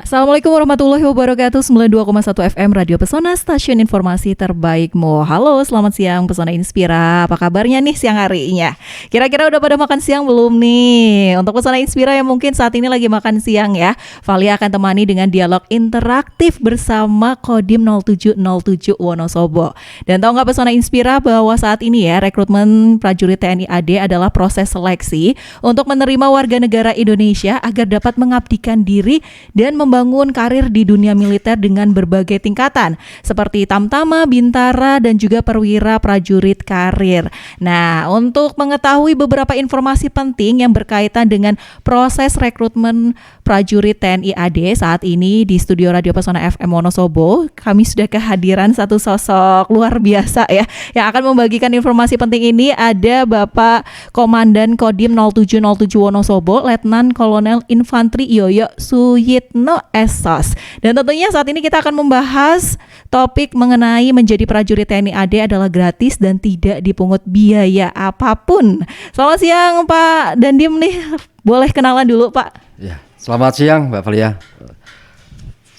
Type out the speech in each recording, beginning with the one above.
Assalamualaikum warahmatullahi wabarakatuh. 92,1 FM Radio Pesona, stasiun informasi terbaikmu. Halo, selamat siang Pesona Inspira. Apa kabarnya nih siang harinya? Kira-kira udah pada makan siang belum nih? Untuk Pesona Inspira yang mungkin saat ini lagi makan siang ya, Valia akan temani dengan dialog interaktif bersama Kodim 0707 Wonosobo. Dan tahu nggak Pesona Inspira bahwa saat ini ya rekrutmen prajurit TNI AD adalah proses seleksi untuk menerima warga negara Indonesia agar dapat mengabdikan diri dan membangun karir di dunia militer dengan berbagai tingkatan seperti Tamtama, Bintara, dan juga perwira prajurit karir. Nah, untuk mengetahui beberapa informasi penting yang berkaitan dengan proses rekrutmen prajurit TNI AD saat ini di studio Radio Pesona FM Wonosobo, kami sudah kehadiran satu sosok luar biasa ya yang akan membagikan informasi penting ini. Ada Bapak Komandan Kodim 0707 Wonosobo, Letnan Kolonel Infantri Yoyo Suyitno Esos. Dan tentunya saat ini kita akan membahas topik mengenai menjadi prajurit TNI AD adalah gratis dan tidak dipungut biaya apapun. Selamat siang Pak Dandim nih, boleh kenalan dulu Pak? Ya, selamat siang Mbak Valia.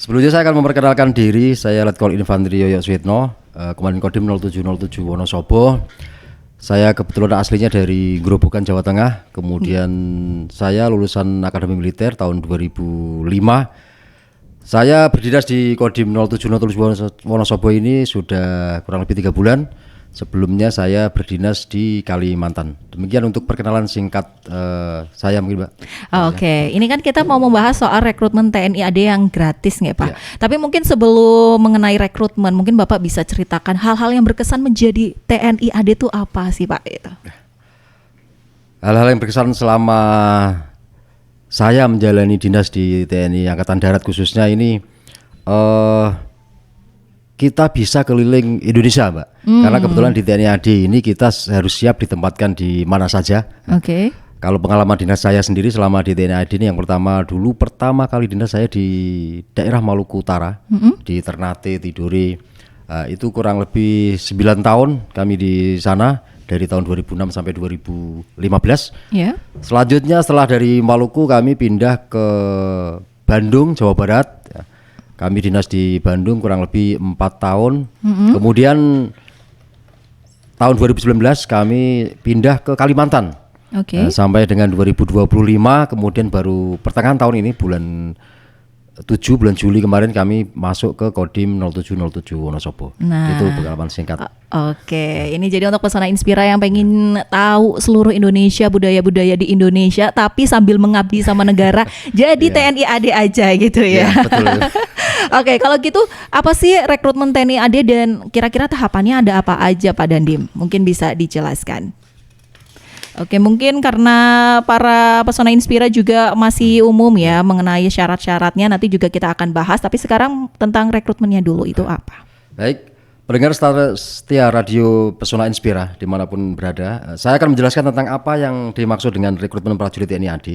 Sebelumnya saya akan memperkenalkan diri. Saya Letkol Infantri Yoyo Suyitno, Komandan Kodim 0707 Wonosobo. Saya kebetulan aslinya dari Grobogan, Jawa Tengah. Kemudian saya lulusan Akademi Militer tahun 2005. Saya berdinas di Kodim 0707 Wonosobo ini sudah kurang lebih 3 bulan. Sebelumnya saya berdinas di Kalimantan. Demikian untuk perkenalan singkat saya mungkin Mbak. Oke, ini kan kita mau membahas soal rekrutmen TNI AD yang gratis nggak Pak? Ya. Tapi mungkin sebelum mengenai rekrutmen, mungkin Bapak bisa ceritakan hal-hal yang berkesan menjadi TNI AD itu apa sih Pak? Itu. Hal-hal yang berkesan selama saya menjalani dinas di TNI Angkatan Darat khususnya ini, kita bisa keliling Indonesia Mbak. Karena kebetulan di TNI AD ini kita harus siap ditempatkan di mana saja. Oke. Kalau pengalaman dinas saya sendiri selama di TNI AD ini, yang pertama kali dinas saya di daerah Maluku Utara, di Ternate, Tidore. Itu kurang lebih 9 tahun kami di sana, dari tahun 2006 sampai 2015. Ya. Selanjutnya setelah dari Maluku kami pindah ke Bandung, Jawa Barat. Kami dinas di Bandung kurang lebih 4 tahun. Kemudian tahun 2019 kami pindah ke Kalimantan. Oke. Sampai dengan 2025, kemudian baru pertengahan tahun ini bulan Juli kemarin kami masuk ke Kodim 0707 Wonosobo. Nah, itu pengalaman singkat. Oke, ini jadi untuk Pesona Inspira yang pengen tahu seluruh Indonesia, budaya-budaya di Indonesia, tapi sambil mengabdi sama negara, jadi TNI AD aja gitu ya. Betul. Oke, kalau gitu apa sih rekrutmen TNI AD dan kira-kira tahapannya ada apa aja Pak Dandim? Mungkin bisa dijelaskan. Oke, mungkin karena para Pesona Inspira juga masih umum ya mengenai syarat-syaratnya, nanti juga kita akan bahas. Tapi sekarang tentang rekrutmennya dulu, itu apa? Baik, pendengar setia radio Pesona Inspira dimanapun berada, saya akan menjelaskan tentang apa yang dimaksud dengan rekrutmen prajurit TNI AD.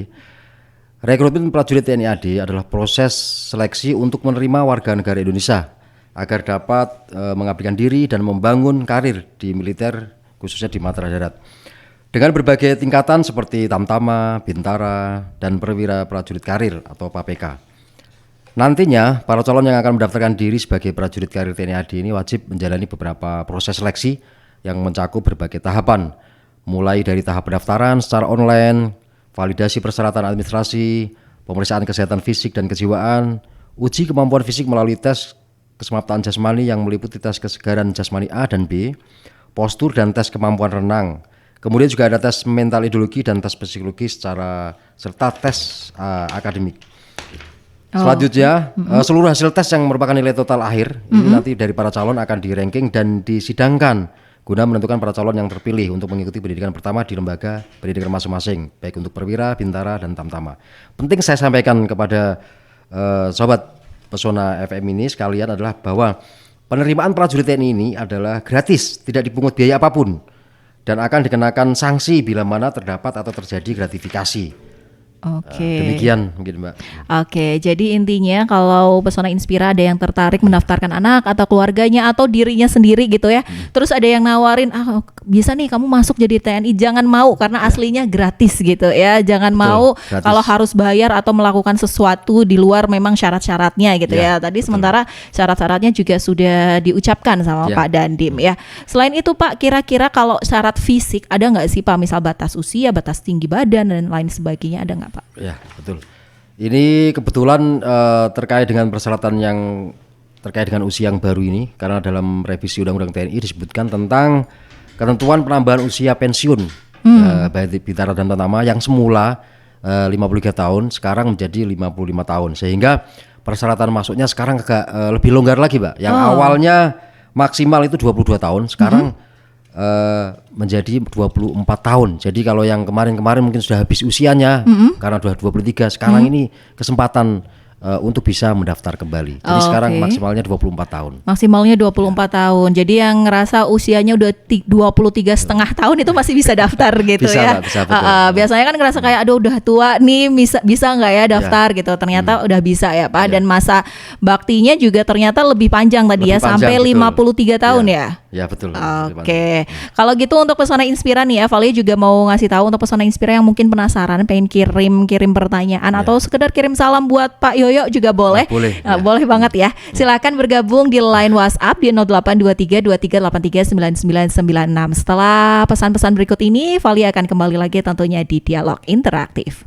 Rekrutmen prajurit TNI AD adalah proses seleksi untuk menerima warga negara Indonesia agar dapat mengabdikan diri dan membangun karir di militer, khususnya di Matra Darat. Dengan berbagai tingkatan seperti Tamtama, Bintara, dan perwira prajurit karir atau PAPK. Nantinya para calon yang akan mendaftarkan diri sebagai prajurit karir TNI AD ini wajib menjalani beberapa proses seleksi yang mencakup berbagai tahapan, mulai dari tahap pendaftaran secara online, validasi persyaratan administrasi, pemeriksaan kesehatan fisik dan kejiwaan, uji kemampuan fisik melalui tes kesemaptaan jasmani yang meliputi tes kesegaran jasmani A dan B, postur dan tes kemampuan renang. Kemudian juga ada tes mental ideologi dan tes psikologi serta tes akademik. Selanjutnya seluruh hasil tes yang merupakan nilai total akhir ini nanti dari para calon akan di-ranking dan disidangkan guna menentukan para calon yang terpilih untuk mengikuti pendidikan pertama di lembaga pendidikan masing-masing, baik untuk perwira, bintara, dan tamtama. Penting saya sampaikan kepada sobat Pesona FM ini sekalian adalah bahwa penerimaan prajurit TNI ini adalah gratis, tidak dipungut biaya apapun, dan akan dikenakan sanksi bila mana terdapat atau terjadi gratifikasi. Oke. Demikian mungkin Mbak. Oke, jadi intinya kalau Pesona Inspira ada yang tertarik mendaftarkan anak atau keluarganya atau dirinya sendiri gitu ya. Terus ada yang nawarin, bisa nih kamu masuk jadi TNI, jangan mau karena aslinya gratis gitu ya. Jangan mau gratis. kalau harus bayar atau melakukan sesuatu di luar memang syarat-syaratnya gitu ya. Tadi sementara syarat-syaratnya juga sudah diucapkan sama Pak Dandim ya. Selain itu Pak, kira-kira kalau syarat fisik ada nggak sih Pak, misal batas usia, batas tinggi badan dan lain sebagainya, ada nggak Pak? Ya, betul. Ini kebetulan terkait dengan persyaratan yang terkait dengan usia yang baru ini, karena dalam revisi Undang-Undang TNI disebutkan tentang ketentuan penambahan usia pensiun baik Bintara dan Tantama yang semula 53 tahun sekarang menjadi 55 tahun, sehingga persyaratan masuknya sekarang agak lebih longgar lagi, Mbak. Yang awalnya maksimal itu 22 tahun, sekarang menjadi 24 tahun. Jadi kalau yang kemarin-kemarin mungkin sudah habis usianya karena sudah 23, sekarang ini kesempatan untuk bisa mendaftar kembali. Jadi sekarang maksimalnya 24 tahun. Maksimalnya 24 tahun. Jadi yang ngerasa usianya udah 23 setengah tahun itu masih bisa daftar gitu Bisa, ya. Mbak, bisa, betul. Biasanya kan ngerasa kayak aduh udah tua nih, bisa nggak ya daftar gitu. Ternyata udah bisa ya Pak. Dan masa baktinya juga ternyata lebih panjang tadi ya, sampai 53 tahun ya. Ya betul. Oke. Kalau gitu untuk Pesona Inspira nih ya, Valia juga mau ngasih tahu untuk Pesona Inspira yang mungkin penasaran pengen kirim pertanyaan atau sekedar kirim salam buat Pak Yoyo juga boleh. Boleh banget ya. Silakan bergabung di line WhatsApp di 082323839996. Setelah pesan-pesan berikut ini, Valia akan kembali lagi tentunya di Dialog Interaktif.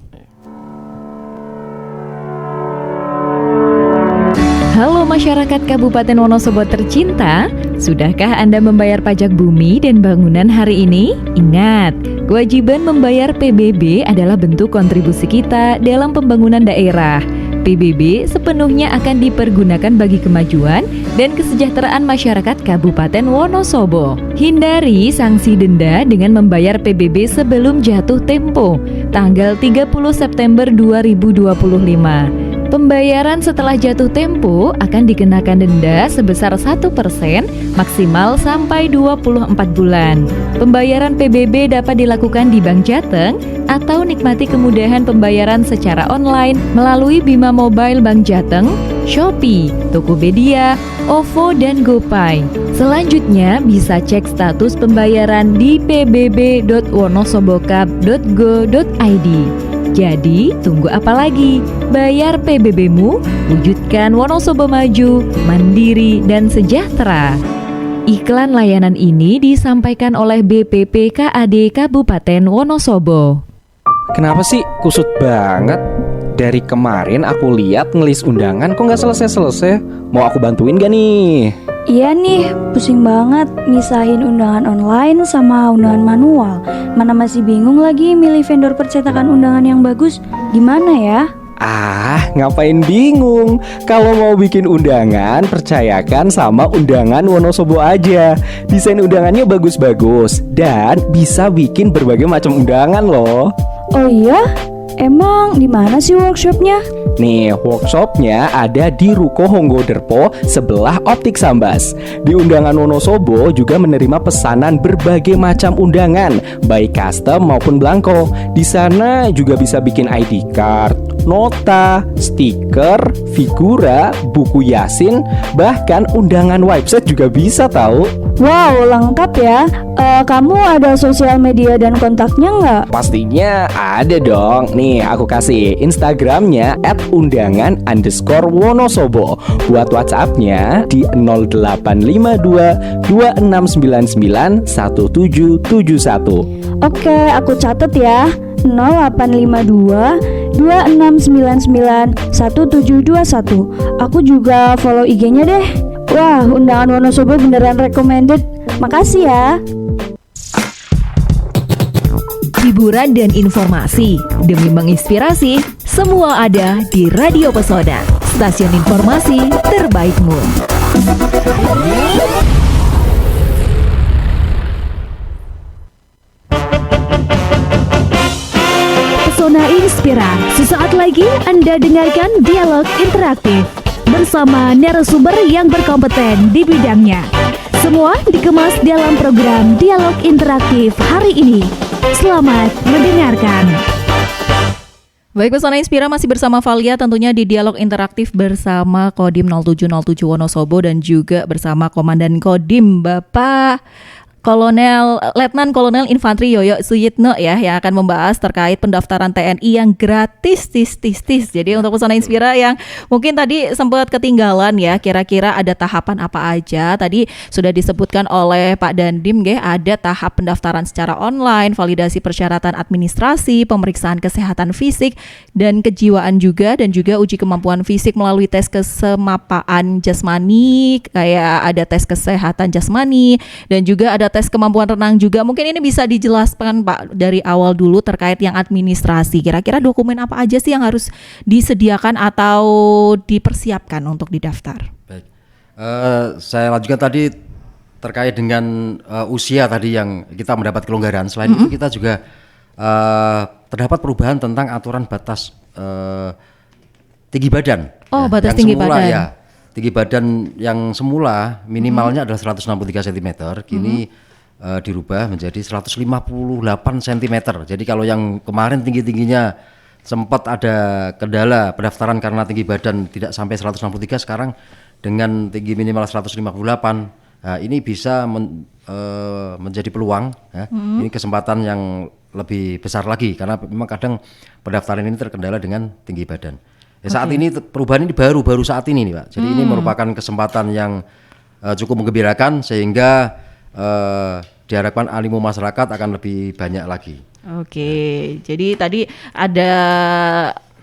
Halo masyarakat Kabupaten Wonosobo tercinta, sudahkah Anda membayar pajak bumi dan bangunan hari ini? Ingat, kewajiban membayar PBB adalah bentuk kontribusi kita dalam pembangunan daerah. PBB sepenuhnya akan dipergunakan bagi kemajuan dan kesejahteraan masyarakat Kabupaten Wonosobo. Hindari sanksi denda dengan membayar PBB sebelum jatuh tempo, tanggal 30 September 2025. Pembayaran setelah jatuh tempo akan dikenakan denda sebesar 1% maksimal sampai 24 bulan. Pembayaran PBB dapat dilakukan di Bank Jateng atau nikmati kemudahan pembayaran secara online melalui Bima Mobile Bank Jateng, Shopee, Tokopedia, OVO, dan GoPay. Selanjutnya bisa cek status pembayaran di pbb.wonosobokap.go.id. Jadi, tunggu apa lagi? Bayar PBB-mu, wujudkan Wonosobo maju, mandiri, dan sejahtera. Iklan layanan ini disampaikan oleh BPPKAD Kabupaten Wonosobo. Kenapa sih kusut banget? Dari kemarin aku lihat ngelis undangan kok nggak selesai-selesai. Mau aku bantuin gak nih? Iya nih, pusing banget misahin undangan online sama undangan manual. Mana masih bingung lagi milih vendor percetakan undangan yang bagus. Gimana ya? Ngapain bingung? Kalau mau bikin undangan, percayakan sama Undangan Wonosobo aja. Desain undangannya bagus-bagus dan bisa bikin berbagai macam undangan loh. Oh iya? Emang di mana sih workshopnya? Nih, workshopnya ada di Ruko Honggo Derpo sebelah Optik Sambas. Di Undangan Wonosobo juga menerima pesanan berbagai macam undangan, baik custom maupun blanko. Di sana juga bisa bikin ID card, nota, stiker, figura, buku Yasin, bahkan undangan website juga bisa tahu. Wow, lengkap ya. Kamu ada sosial media dan kontaknya nggak? Pastinya ada dong. Nih, aku kasih Instagramnya @undangan_wonosobo. Buat WhatsAppnya di 085226991771. Oke, aku catat ya. 085226991721. Aku juga follow IG-nya deh. Wah, Undangan Wonosobo beneran recommended. Makasih ya. Hiburan dan informasi demi menginspirasi, semua ada di Radio Pesona, stasiun informasi terbaikmu. Pesona Inspira, sesaat lagi Anda dengarkan Dialog Interaktif bersama narasumber yang berkompeten di bidangnya. Semua dikemas dalam program Dialog Interaktif hari ini. Selamat mendengarkan. Baik, Pesona Inspira masih bersama Valia tentunya di dialog interaktif bersama Kodim 0707 Wonosobo dan juga bersama Komandan Kodim Bapak Letnan Kolonel Infantri Yoyo Suyitno ya, yang akan membahas terkait pendaftaran TNI yang gratis tis. Jadi untuk Pesona Inspira yang mungkin tadi sempat ketinggalan ya, kira-kira ada tahapan apa aja. Tadi sudah disebutkan oleh Pak Dandim ada tahap pendaftaran secara online, validasi persyaratan administrasi, pemeriksaan kesehatan fisik dan kejiwaan juga, dan juga uji kemampuan fisik melalui tes kesemapaan jasmani, kayak ada tes kesehatan jasmani dan juga ada tes kemampuan renang juga. Mungkin ini bisa dijelaskan Pak dari awal dulu terkait yang administrasi. Kira-kira dokumen apa aja sih yang harus disediakan atau dipersiapkan untuk didaftar? Baik, saya lanjutkan tadi terkait dengan usia tadi yang kita mendapat kelonggaran. Selain itu kita juga terdapat perubahan tentang aturan batas tinggi badan. Oh, batas yang tinggi semula, badan. Ya, tinggi badan yang semula minimalnya adalah 163 cm, kini dirubah menjadi 158 cm. Jadi kalau yang kemarin tingginya sempat ada kendala pendaftaran karena tinggi badan tidak sampai 163, sekarang dengan tinggi minimal 158, ini bisa menjadi peluang ya. Ini kesempatan yang lebih besar lagi karena memang kadang pendaftaran ini terkendala dengan tinggi badan. Saat ini perubahan ini baru saat ini nih Pak. Jadi ini merupakan kesempatan yang cukup menggembirakan sehingga diharapkan animo masyarakat akan lebih banyak lagi. Oke, jadi tadi ada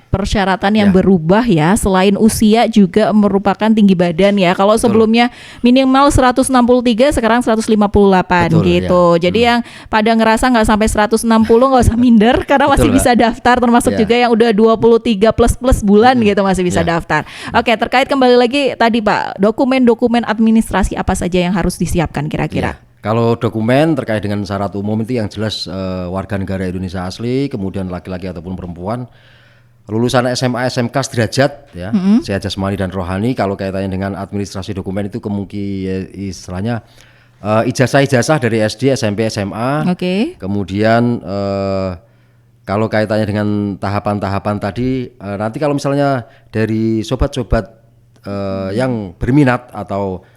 persyaratan yang berubah ya, selain usia juga merupakan tinggi badan ya. Kalau sebelumnya minimal 163, sekarang 158. Betul, gitu. Ya. Jadi yang pada ngerasa nggak sampai 160 nggak usah minder karena masih Betul, bisa daftar, termasuk Ya. juga yang udah 23 plus bulan gitu masih bisa Ya. daftar. Oke, terkait kembali lagi tadi Pak, dokumen-dokumen administrasi apa saja yang harus disiapkan kira-kira? Ya. Kalau dokumen terkait dengan syarat umum itu yang jelas warga negara Indonesia asli, kemudian laki-laki ataupun perempuan, lulusan SMA SMK sederajat ya, sehat jasmani dan rohani. Kalau kaitannya dengan administrasi dokumen itu kemungkinan istilahnya ijazah dari SD, SMP, SMA. Oke. Kemudian kalau kaitannya dengan tahapan-tahapan tadi, nanti kalau misalnya dari sobat-sobat yang berminat atau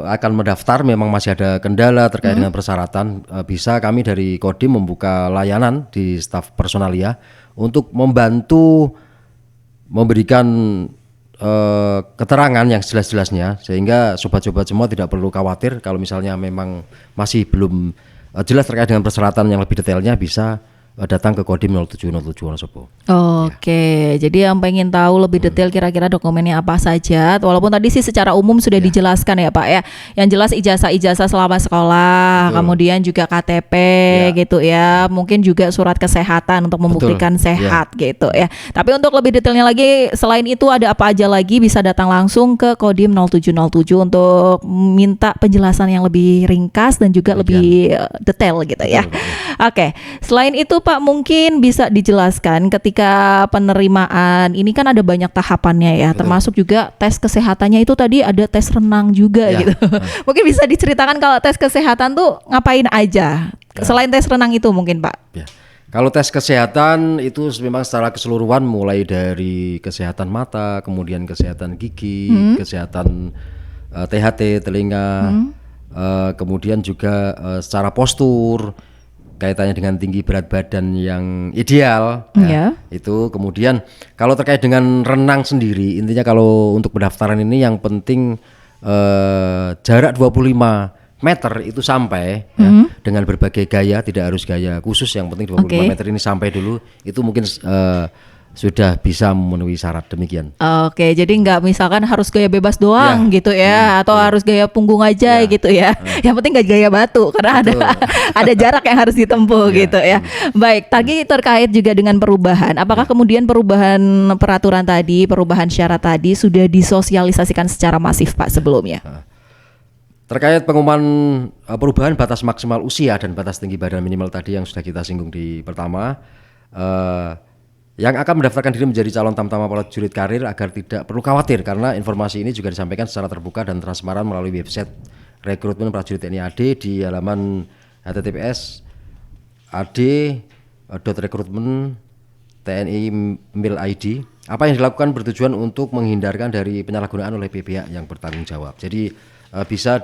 akan mendaftar memang masih ada kendala terkait dengan persyaratan, bisa kami dari Kodim membuka layanan di staf personalia untuk membantu memberikan keterangan yang jelas-jelasnya sehingga sobat-sobat semua tidak perlu khawatir kalau misalnya memang masih belum jelas terkait dengan persyaratan yang lebih detailnya, bisa datang ke Kodim 0707 Wonosobo. Oke, jadi yang pengen tahu lebih detail kira-kira dokumennya apa saja, walaupun tadi sih secara umum sudah dijelaskan ya Pak ya. Yang jelas ijazah selama sekolah, kemudian juga KTP gitu ya, mungkin juga surat kesehatan untuk membuktikan sehat gitu ya. Tapi untuk lebih detailnya lagi, selain itu ada apa aja lagi, bisa datang langsung ke Kodim 0707 untuk minta penjelasan yang lebih ringkas dan juga lebih detail gitu ya. Oke, selain itu Pak, mungkin bisa dijelaskan ketika penerimaan ini kan ada banyak tahapannya ya, termasuk juga tes kesehatannya itu tadi ada tes renang juga gitu. Mungkin bisa diceritakan kalau tes kesehatan tuh ngapain aja selain tes renang itu mungkin Pak? Ya. Kalau tes kesehatan itu memang secara keseluruhan mulai dari kesehatan mata, kemudian kesehatan gigi, kesehatan THT telinga, kemudian juga secara postur, kaitannya dengan tinggi berat badan yang ideal itu. Kemudian kalau terkait dengan renang sendiri, intinya kalau untuk pendaftaran ini yang penting jarak 25 meter itu sampai ya, dengan berbagai gaya, tidak harus gaya khusus, yang penting 25 meter ini sampai dulu, itu mungkin sudah bisa memenuhi syarat demikian. Oke, jadi nggak misalkan harus gaya bebas doang gitu ya, atau harus gaya punggung aja gitu ya. Yang penting nggak gaya batu karena ada jarak yang harus ditempuh gitu ya. Baik, tadi terkait juga dengan perubahan. Apakah kemudian perubahan peraturan tadi, perubahan syarat tadi sudah disosialisasikan secara masif Pak sebelumnya? Terkait pengumuman perubahan batas maksimal usia dan batas tinggi badan minimal tadi yang sudah kita singgung di pertama, yang akan mendaftarkan diri menjadi calon tamtama prajurit karir agar tidak perlu khawatir, karena informasi ini juga disampaikan secara terbuka dan transparan melalui website rekrutmen prajurit TNI AD di halaman https ad .rekrutmen TNI Mil ID. Apa yang dilakukan bertujuan untuk menghindarkan dari penyalahgunaan oleh pihak yang bertanggung jawab. Jadi bisa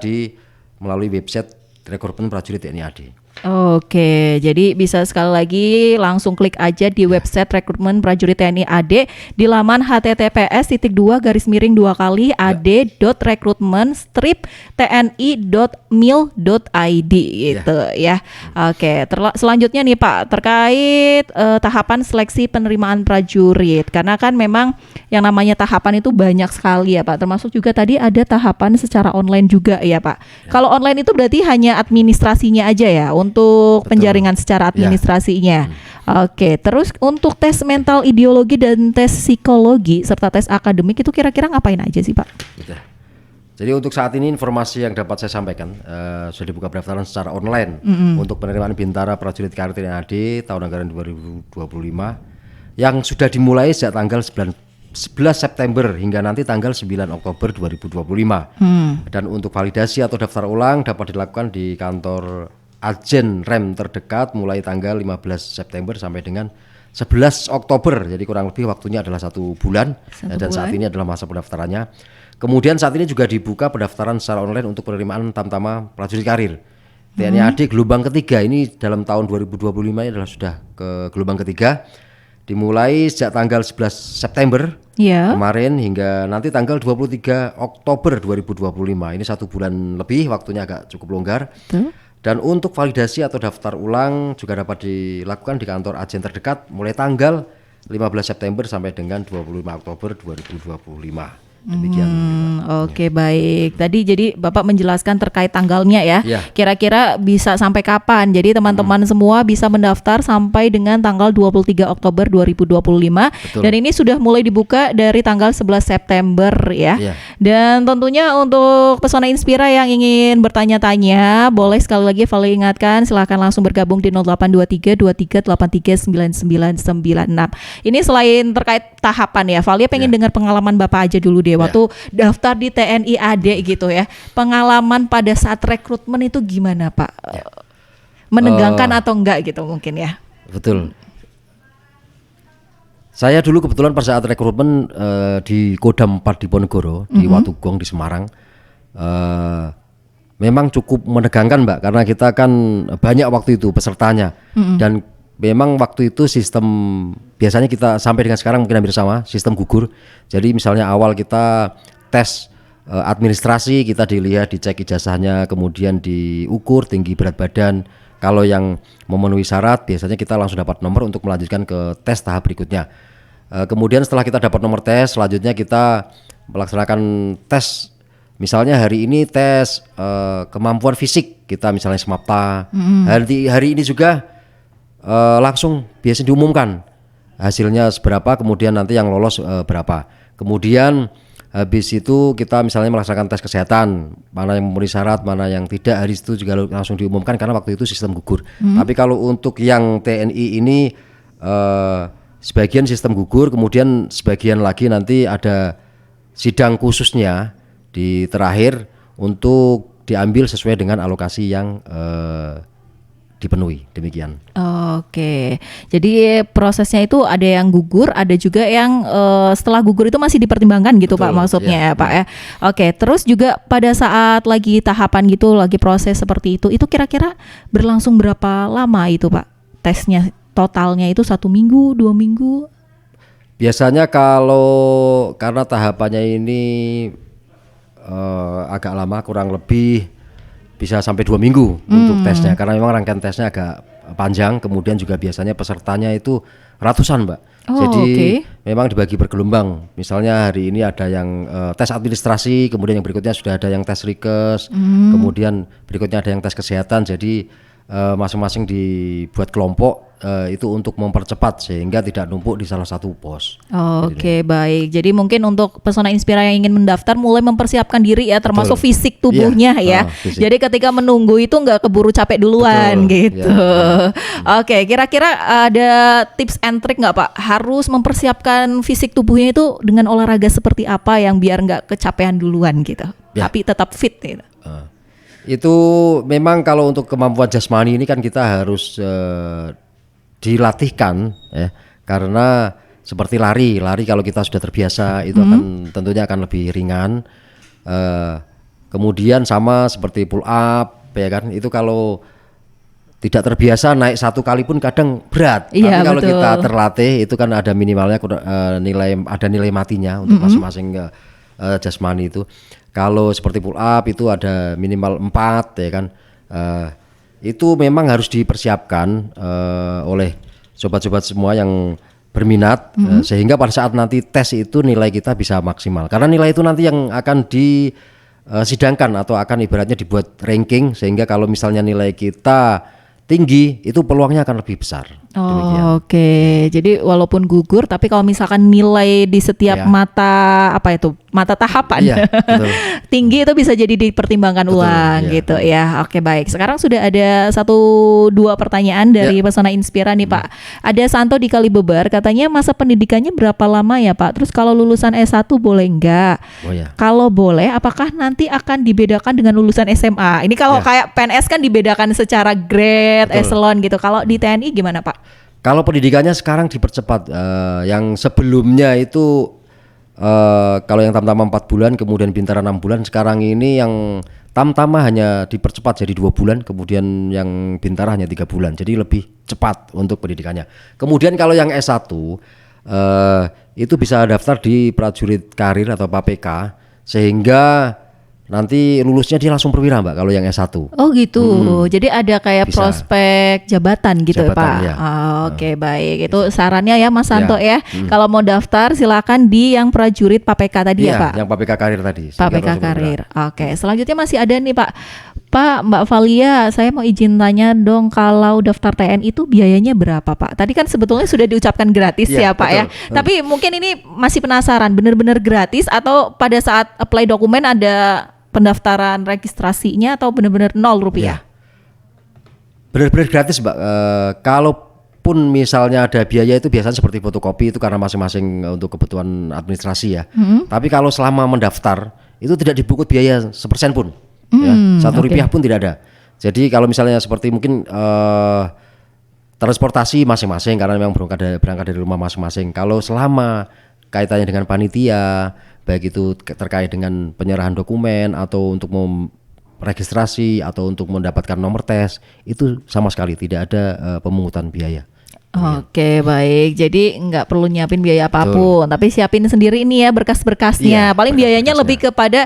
melalui website rekrutmen prajurit TNI AD. Oke, jadi bisa sekali lagi langsung klik aja di website rekrutmen prajurit TNI AD di laman https://tni.rekrutmen-tni.mil.id gitu ya. Oke, selanjutnya nih Pak, terkait tahapan seleksi penerimaan prajurit. Karena kan memang yang namanya tahapan itu banyak sekali ya Pak. Termasuk juga tadi ada tahapan secara online juga ya Pak. Kalau online itu berarti hanya administrasinya aja ya untuk penjaringan secara administrasinya. Oke, terus untuk tes mental ideologi dan tes psikologi serta tes akademik itu kira-kira ngapain aja sih Pak? Jadi untuk saat ini informasi yang dapat saya sampaikan sudah dibuka pendaftaran secara online untuk penerimaan Bintara Prajurit Karir TNI AD tahun anggaran 2025 yang sudah dimulai sejak tanggal 11 September hingga nanti tanggal 9 Oktober 2025. Dan untuk validasi atau daftar ulang dapat dilakukan di kantor Ajen Rem terdekat mulai tanggal 15 September sampai dengan 11 Oktober. Jadi kurang lebih waktunya adalah 1 bulan dan saat ini adalah masa pendaftarannya. Kemudian saat ini juga dibuka pendaftaran secara online untuk penerimaan Tamtama Prajurit Karir TNI AD gelombang ketiga. Ini dalam tahun 2025 ini adalah sudah ke gelombang ketiga. Dimulai sejak tanggal 11 September kemarin hingga nanti tanggal 23 Oktober 2025. Ini 1 bulan lebih, waktunya agak cukup longgar. Dan untuk validasi atau daftar ulang juga dapat dilakukan di kantor ajen terdekat mulai tanggal 15 September sampai dengan 25 Oktober 2025. Demikian. Oke, baik. Tadi jadi Bapak menjelaskan terkait tanggalnya ya. Kira-kira bisa sampai kapan? Jadi teman-teman semua bisa mendaftar sampai dengan tanggal 23 Oktober 2025. Betul. Dan ini sudah mulai dibuka dari tanggal 11 September ya. Dan tentunya untuk Pesona Inspira yang ingin bertanya-tanya, boleh sekali lagi Vali ingatkan, silahkan langsung bergabung di 0823 23 83 9996. Ini selain terkait tahapan ya, Vali pengen dengar pengalaman Bapak aja dulu deh. Waktu daftar di TNI AD gitu ya, pengalaman pada saat rekrutmen itu gimana Pak? Menegangkan atau enggak gitu mungkin ya? Betul. Saya dulu kebetulan pada saat rekrutmen di Kodam 4 Diponegoro, di Watugong di Semarang, memang cukup menegangkan Mbak, karena kita kan banyak waktu itu pesertanya dan memang waktu itu sistem biasanya kita sampai dengan sekarang mungkin hampir sama, sistem gugur. Jadi misalnya awal kita tes administrasi, kita dilihat, dicek ijazahnya, kemudian diukur tinggi berat badan. Kalau yang memenuhi syarat biasanya kita langsung dapat nomor untuk melanjutkan ke tes tahap berikutnya. Kemudian setelah kita dapat nomor tes, selanjutnya kita melaksanakan tes. Misalnya hari ini tes kemampuan fisik, kita misalnya SMAPTA. Hari ini juga langsung biasanya diumumkan hasilnya seberapa, kemudian nanti yang lolos berapa. Kemudian habis itu kita misalnya melaksanakan tes kesehatan, mana yang memenuhi syarat, mana yang tidak, hari itu juga langsung diumumkan karena waktu itu sistem gugur. Tapi kalau untuk yang TNI ini sebagian sistem gugur, kemudian sebagian lagi nanti ada sidang khususnya di terakhir untuk diambil sesuai dengan alokasi yang dipenuhi, demikian. Oke, jadi prosesnya itu ada yang gugur, ada juga yang setelah gugur itu masih dipertimbangkan gitu. Betul, Pak, maksudnya ya Pak ya. Oke, terus juga pada saat lagi tahapan gitu, lagi proses seperti itu kira-kira berlangsung berapa lama itu Pak? Tesnya totalnya itu 1 minggu, 2 minggu? Biasanya kalau karena tahapannya ini agak lama, kurang lebih bisa sampai 2 minggu untuk tesnya, karena memang rangkaian tesnya agak panjang. Kemudian juga biasanya pesertanya itu ratusan Mbak. Jadi memang dibagi bergelombang. Misalnya hari ini ada yang tes administrasi, kemudian yang berikutnya sudah ada yang tes rikes, kemudian berikutnya ada yang tes kesehatan. Jadi masing-masing dibuat kelompok itu untuk mempercepat sehingga tidak numpuk di salah satu pos. Oke, baik. Jadi mungkin untuk Pesona Inspira yang ingin mendaftar mulai mempersiapkan diri ya, termasuk fisik tubuhnya ya. Fisik. Jadi ketika menunggu itu nggak keburu capek duluan gitu. Oke, kira-kira ada tips and trick nggak Pak? Harus mempersiapkan fisik tubuhnya itu dengan olahraga seperti apa yang biar nggak kecapean duluan gitu, tapi tetap fit gitu. Itu memang kalau untuk kemampuan jasmani ini kan kita harus dilatihkan ya, karena seperti lari kalau kita sudah terbiasa itu akan tentunya akan lebih ringan. Kemudian sama seperti pull up ya kan, itu kalau tidak terbiasa naik satu kali pun kadang berat. Iya, tapi kalau betul. kita terlatih itu kan ada minimalnya nilai matinya untuk masing-masing jasmani itu. Kalau seperti pull up itu ada minimal 4 ya kan. Itu memang harus dipersiapkan oleh sobat-sobat semua yang berminat sehingga pada saat nanti tes itu nilai kita bisa maksimal. Karena nilai itu nanti yang akan disidangkan atau akan ibaratnya dibuat ranking, sehingga kalau misalnya nilai kita tinggi itu peluangnya akan lebih besar. Demikian. Oke, jadi walaupun gugur, tapi kalau misalkan nilai di setiap Iya. mata tahapan Iya, betul. tinggi itu bisa jadi dipertimbangkan Betul, ulang iya. gitu ya. Oke, baik. Sekarang sudah ada 1-2 pertanyaan dari Ya. Pesona Inspira nih Pak. Ada Santo di Kalibeber, katanya masa pendidikannya berapa lama ya Pak? Terus kalau lulusan S1 boleh enggak? Oh ya. Kalau boleh, apakah nanti akan dibedakan dengan lulusan SMA? Ini kalau Ya. kayak PNS kan dibedakan secara grade, Betul. eselon gitu. Kalau di TNI gimana Pak? Kalau pendidikannya sekarang dipercepat, yang sebelumnya itu kalau yang tamtama 4 bulan, kemudian bintara 6 bulan, sekarang ini yang tamtama hanya dipercepat jadi 2 bulan, kemudian yang bintara hanya 3 bulan, jadi lebih cepat untuk pendidikannya. Kemudian kalau yang S1 itu bisa daftar di prajurit karir atau PAPK, sehingga nanti lulusnya dia langsung perwira Mbak kalau yang S1. Oh gitu, jadi ada kayak Bisa. prospek jabatan gitu ya Jabatan, Pak. ya. Oke, baik, itu sarannya ya Mas Santo Ya. ya. Kalau mau daftar silakan di yang prajurit PAPK tadi ya Iya, Pak. yang PAPK karir tadi. sehingga PAPK langsung perwira. karir. Oke, selanjutnya masih ada nih Pak. Pak, Mbak Valia, saya mau izin tanya dong, kalau daftar TNI itu biayanya berapa Pak? Tadi kan sebetulnya sudah diucapkan gratis ya Iya, Pak ya. betul. Tapi mungkin ini masih penasaran, benar-benar gratis atau pada saat apply dokumen ada pendaftaran registrasinya atau benar-benar 0 rupiah? Benar-benar gratis Mbak. Kalaupun misalnya ada biaya itu biasanya seperti fotokopi itu karena masing-masing untuk kebutuhan administrasi ya. Tapi kalau selama mendaftar itu tidak dipungut biaya sepersen pun, ya, 1 rupiah pun tidak ada. Jadi kalau misalnya seperti mungkin transportasi masing-masing karena memang berangkat dari rumah masing-masing. Kalau selama kaitannya dengan panitia, baik itu terkait dengan penyerahan dokumen atau untuk registrasi atau untuk mendapatkan nomor tes, itu sama sekali tidak ada pemungutan biaya. Oke, baik. Jadi nggak perlu nyiapin biaya apapun, tapi siapin sendiri ini ya berkas-berkasnya. Iya, Paling biayanya berkas-berkasnya. lebih kepada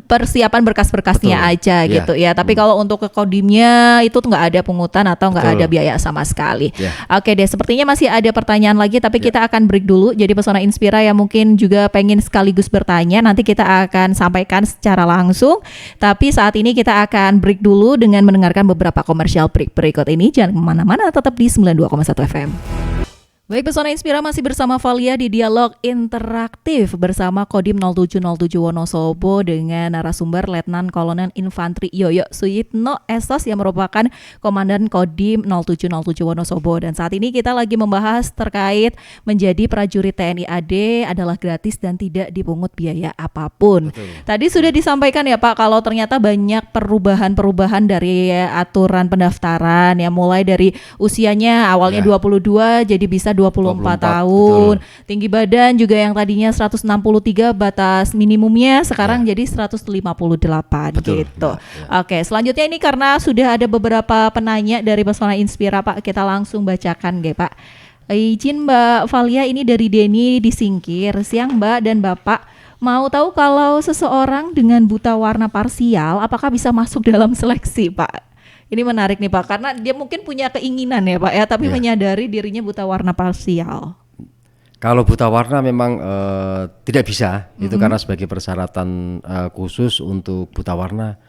persiapan berkas-berkasnya Betul. aja Iya. gitu ya. Tapi kalau untuk ke kodimnya itu tuh nggak ada pungutan atau nggak Betul. ada biaya sama sekali. Iya. Oke deh, sepertinya masih ada pertanyaan lagi, tapi kita akan break dulu. Jadi Pesona Inspira yang mungkin juga pengen sekaligus bertanya, nanti kita akan sampaikan secara langsung. Tapi saat ini kita akan break dulu dengan mendengarkan beberapa komersial break berikut ini. Jangan kemana-mana, tetap di 92,1 FM. Baik, Pesona Inspira masih bersama Valia di Dialog Interaktif bersama Kodim 0707 Wonosobo dengan narasumber Letnan Kolonel Infantri Yoyo Suyitno Esos yang merupakan Komandan Kodim 0707 Wonosobo. Dan saat ini kita lagi membahas terkait menjadi prajurit TNI AD adalah gratis dan tidak dipungut biaya apapun. Tadi sudah disampaikan ya Pak, kalau ternyata banyak perubahan-perubahan dari aturan pendaftaran ya, mulai dari usianya awalnya Ya. 22 jadi bisa 24 24, tahun. betul. Tinggi badan juga yang tadinya 163 batas minimumnya sekarang jadi 158 Betul, gitu. Mbak, ya. Oke, selanjutnya ini karena sudah ada beberapa penanya dari Pesona Inspira Pak, kita langsung bacakan Pak. Izin Mbak Valia, ini dari Denny di Singkir. Siang Mbak dan Bapak, mau tahu kalau seseorang dengan buta warna parsial apakah bisa masuk dalam seleksi Pak? Ini menarik nih Pak, karena dia mungkin punya keinginan ya Pak ya, tapi Ya. menyadari dirinya buta warna parsial. Kalau buta warna memang tidak bisa, itu karena sebagai persyaratan khusus untuk buta warna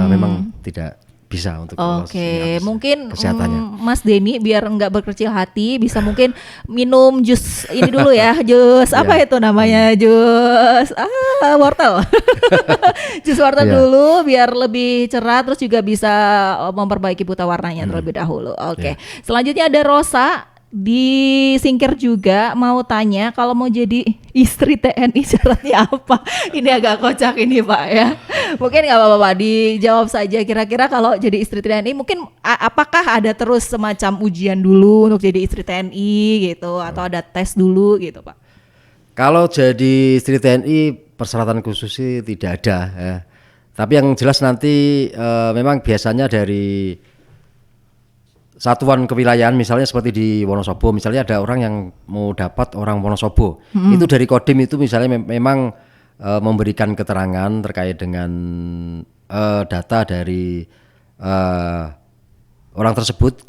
memang tidak bisa untuk lolos Oke, dengan mungkin kesehatannya. Mas Denny biar enggak berkecil hati bisa mungkin minum jus ini dulu ya, jus apa itu namanya, jus wortel, jus wortel Iya. dulu biar lebih cerah, terus juga bisa memperbaiki buta warnanya terlebih dahulu. Oke, selanjutnya ada Rosa disingkir juga mau tanya kalau mau jadi istri TNI syaratnya apa? Ini agak kocak ini Pak ya. Mungkin nggak apa-apa Pak, dijawab saja kira-kira kalau jadi istri TNI mungkin apakah ada terus semacam ujian dulu untuk jadi istri TNI gitu atau ada tes dulu gitu Pak? Kalau jadi istri TNI persyaratan khusus sih tidak ada ya. Tapi yang jelas nanti memang biasanya dari satuan kewilayahan misalnya seperti di Wonosobo, misalnya ada orang yang mau dapat orang Wonosobo, itu dari Kodim itu misalnya memang memberikan keterangan terkait dengan data dari orang tersebut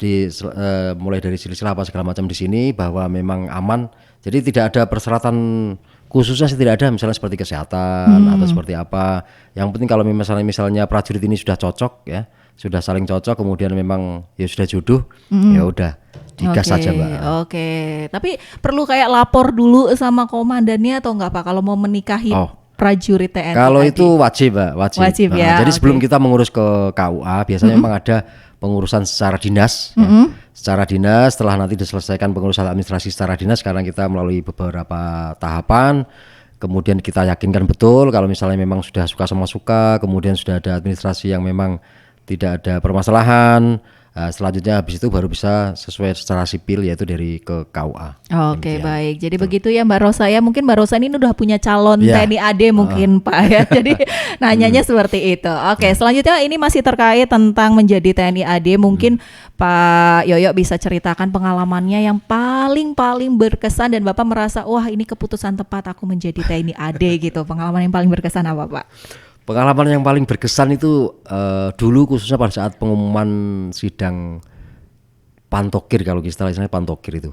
mulai dari silsilah apa segala macam di sini bahwa memang aman. Jadi tidak ada persyaratan khususnya sih, tidak ada misalnya seperti kesehatan atau seperti apa. Yang penting kalau misalnya prajurit ini sudah cocok ya, sudah saling cocok, kemudian memang ya sudah jodoh, ya udah digas saja Mbak. Oke, tapi perlu kayak lapor dulu sama komandannya atau enggak Pak kalau mau menikahi prajurit TNI? Kalau itu wajib Mbak, wajib. Nah, ya. Jadi sebelum kita mengurus ke KUA biasanya memang ada pengurusan secara dinas. Ya. Secara dinas, setelah nanti diselesaikan pengurusan administrasi secara dinas, sekarang kita melalui beberapa tahapan. Kemudian kita yakinkan betul kalau misalnya memang sudah suka, kemudian sudah ada administrasi yang memang tidak ada permasalahan. Selanjutnya habis itu baru bisa sesuai secara sipil yaitu dari ke KUA. Oke, baik. Jadi begitu ya Mbak Rosa ya. Mungkin Mbak Rosa ini udah punya calon TNI AD mungkin Pak ya. Jadi nanyanya seperti itu. Oke, selanjutnya ini masih terkait tentang menjadi TNI AD. Mungkin Pak Yoyo bisa ceritakan pengalamannya yang paling berkesan dan Bapak merasa wah ini keputusan tepat aku menjadi TNI AD gitu. Pengalaman yang paling berkesan apa Pak? Pengalaman yang paling berkesan itu dulu khususnya pada saat pengumuman sidang Pantokir, kalau istilahnya Pantokir itu.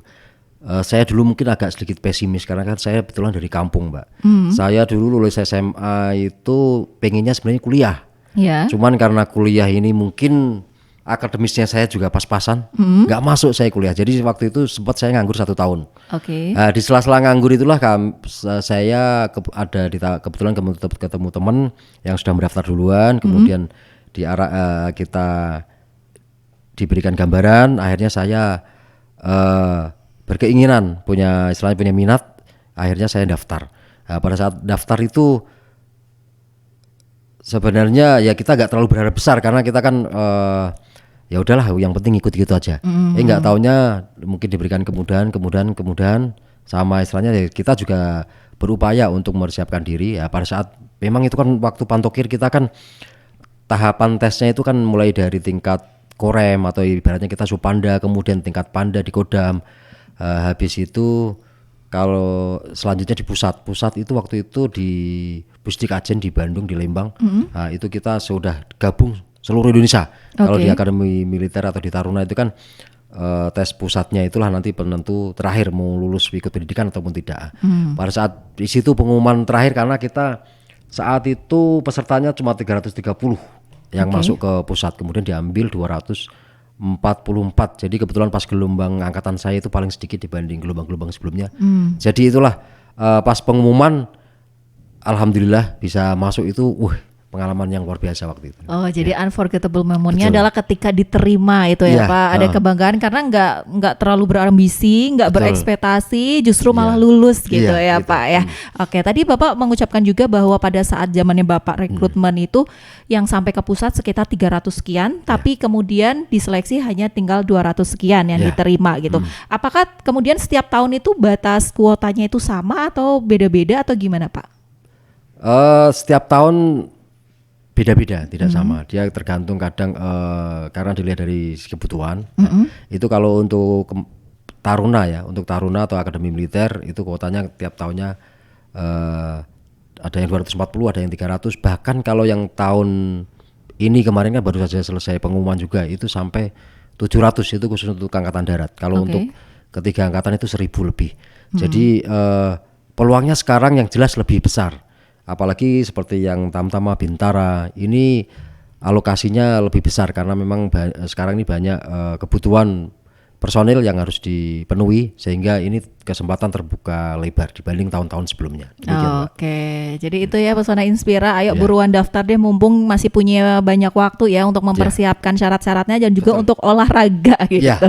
Saya dulu mungkin agak sedikit pesimis karena kan saya kebetulan dari kampung Mbak. Saya dulu lulus SMA itu pengennya sebenarnya kuliah. Ya. Cuman karena kuliah ini mungkin akademisnya saya juga pas-pasan, nggak masuk saya kuliah. Jadi waktu itu sempat saya nganggur 1 tahun. Oke. Di sela-sela nganggur itulah saya kebetulan ketemu teman yang sudah mendaftar duluan, kemudian kita diberikan gambaran, akhirnya saya berkeinginan punya minat, akhirnya saya daftar. Pada saat daftar itu sebenarnya ya kita nggak terlalu berharap besar karena kita kan ya udahlah yang penting ikut-ikut aja. Nggak taunya mungkin diberikan kemudahan sama istilahnya ya kita juga berupaya untuk mempersiapkan diri ya. Pada saat memang itu kan waktu Pantokir kita kan tahapan tesnya itu kan mulai dari tingkat korem atau ibaratnya kita Supanda, kemudian tingkat Panda di Kodam. Habis itu kalau selanjutnya di pusat itu waktu itu di Pusdik Ajen di Bandung, di Lembang. Nah, itu kita sudah gabung seluruh Indonesia. Kalau di Akademi Militer atau di Taruna itu kan tes pusatnya itulah nanti penentu terakhir mau lulus ikut pendidikan ataupun tidak. Pada saat di situ pengumuman terakhir karena kita saat itu pesertanya cuma 330 yang masuk ke pusat, kemudian diambil 244. Jadi kebetulan pas gelombang angkatan saya itu paling sedikit dibanding gelombang-gelombang sebelumnya. Jadi itulah pas pengumuman alhamdulillah bisa masuk itu pengalaman yang luar biasa waktu itu. Oh, jadi unforgettable moment-nya adalah ketika diterima itu ya Pak. Ada kebanggaan karena nggak terlalu berambisi, nggak berekspektasi, justru malah lulus gitu ya gitu. Pak ya. Oke, tadi Bapak mengucapkan juga bahwa pada saat zamannya Bapak rekrutmen itu yang sampai ke pusat sekitar 300 sekian, tapi kemudian diseleksi hanya tinggal 200 sekian yang diterima gitu. Apakah kemudian setiap tahun itu batas kuotanya itu sama atau beda-beda atau gimana Pak? Setiap tahun beda-beda, tidak sama. Dia tergantung kadang karena dilihat dari kebutuhan. Itu kalau untuk taruna ya, untuk taruna atau akademi militer itu kuotanya tiap tahunnya ada yang 240, ada yang 300. Bahkan kalau yang tahun ini kemarin kan baru saja selesai pengumuman juga itu sampai 700 itu khusus untuk angkatan darat. Kalau untuk ketiga angkatan itu 1000 lebih. Jadi peluangnya sekarang yang jelas lebih besar. Apalagi seperti yang Tamtama Bintara ini alokasinya lebih besar karena memang sekarang ini banyak kebutuhan personil yang harus dipenuhi sehingga ini kesempatan terbuka lebar dibanding tahun-tahun sebelumnya. Demikian, Mbak. Oke, jadi itu ya Pesona Inspira. Ayo Ya. buruan daftar deh, mumpung masih punya banyak waktu ya untuk mempersiapkan syarat-syaratnya dan juga untuk olahraga gitu. Ya.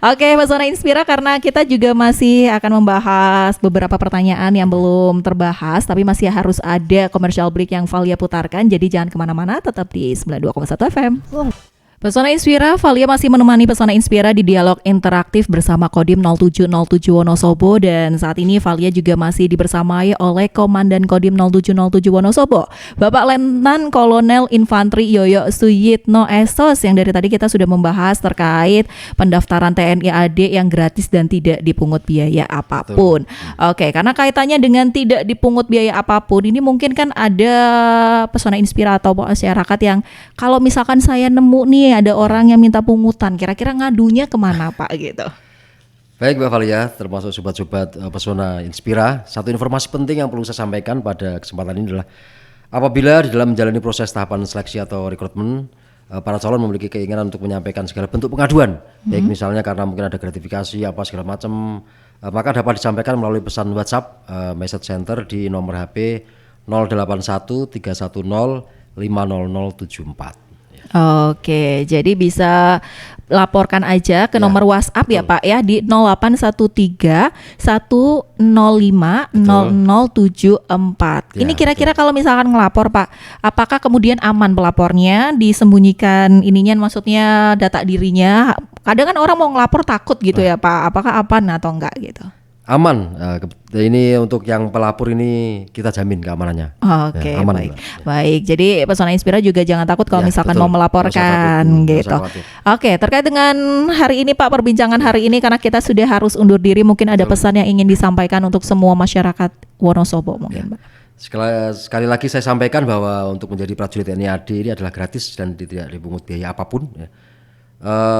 Oke, Pesona Inspira, karena kita juga masih akan membahas beberapa pertanyaan yang belum terbahas, tapi masih harus ada commercial break yang Valia putarkan. Jadi jangan kemana-mana, tetap di 92,1 FM. Pesona Inspira, Valia masih menemani Pesona Inspira di dialog interaktif bersama Kodim 0707 Wonosobo, dan saat ini Valia juga masih dibersamai oleh Komandan Kodim 0707 Wonosobo, Bapak Letnan Kolonel Infantri Yoyo Suyitno Esos, yang dari tadi kita sudah membahas terkait pendaftaran TNI AD yang gratis dan tidak dipungut biaya apapun. Oke, karena kaitannya dengan tidak dipungut biaya apapun, ini mungkin kan ada Pesona Inspira atau masyarakat yang kalau misalkan saya nemu nih ada orang yang minta pungutan, kira-kira ngadunya kemana Pak gitu? Baik Mbak Valia, termasuk sobat-sobat Pesona Inspira, satu informasi penting yang perlu saya sampaikan pada kesempatan ini adalah apabila di dalam menjalani proses tahapan seleksi atau rekrutmen, para calon memiliki keinginan untuk menyampaikan segala bentuk pengaduan, baik misalnya karena mungkin ada gratifikasi apa segala macam, maka dapat disampaikan melalui pesan WhatsApp message center di nomor HP 081 310 50074. Oke, jadi bisa laporkan aja ke nomor WhatsApp ya Pak ya di 0813 105 0074. Ini kira-kira kalau misalkan ngelapor Pak, apakah kemudian aman pelapornya, disembunyikan ininya, maksudnya data dirinya? Kadang kan orang mau ngelapor takut gitu ya Pak, apakah aman atau enggak gitu? Aman, ini untuk yang pelapor ini kita jamin keamanannya. Oke, Ya, aman, baik. Mbak. Baik, jadi Pesona Inspira juga jangan takut kalau Ya, misalkan betul. mau melaporkan Nggak usah gitu. khawatir. Oke, terkait dengan hari ini Pak, perbincangan hari ini, karena kita sudah harus undur diri, mungkin ada pesan yang ingin disampaikan untuk semua masyarakat Wonosobo mungkin Pak. Sekali lagi saya sampaikan bahwa untuk menjadi prajurit TNI AD ini adalah gratis dan tidak dipungut biaya apapun. Ya.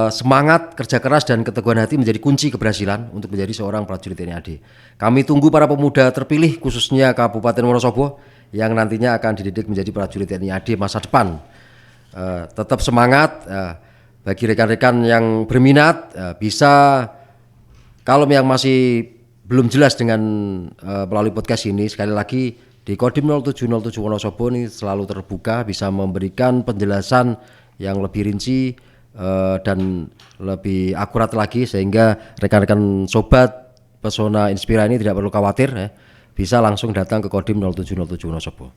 Semangat, kerja keras dan keteguhan hati menjadi kunci keberhasilan untuk menjadi seorang prajurit TNI AD. Kami tunggu para pemuda terpilih khususnya Kabupaten Wonosobo yang nantinya akan dididik menjadi prajurit TNI AD masa depan. Tetap semangat, bagi rekan-rekan yang berminat bisa, kalau yang masih belum jelas dengan melalui podcast ini, sekali lagi di Kodim 0707 Wonosobo ini selalu terbuka, bisa memberikan penjelasan yang lebih rinci dan lebih akurat lagi, sehingga rekan-rekan sobat Pesona Inspira ini tidak perlu khawatir ya. Bisa langsung datang ke Kodim 0707 Wonosobo.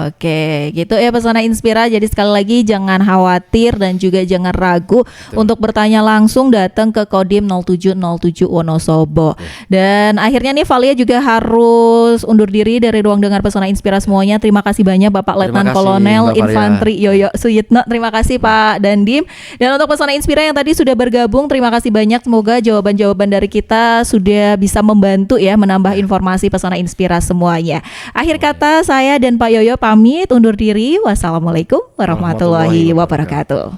Oke, gitu ya Pesona Inspira. Jadi sekali lagi jangan khawatir dan juga jangan ragu untuk bertanya langsung, datang ke Kodim 0707 Wonosobo. Dan akhirnya nih Valia juga harus undur diri dari ruang dengar Pesona Inspira semuanya. Terima kasih banyak Bapak Letnan kasih, Kolonel Mbak Valia. Infantri Yoyo Suyitno. Terima kasih Pak Dandim. Dan untuk Pesona Inspira yang tadi sudah bergabung, terima kasih banyak. Semoga jawaban-jawaban dari kita sudah bisa membantu ya, menambah informasi Pesona Inspira semuanya. Akhir kata, saya dan Pak Yoyo pamit undur diri. Wassalamualaikum warahmatullahi wabarakatuh.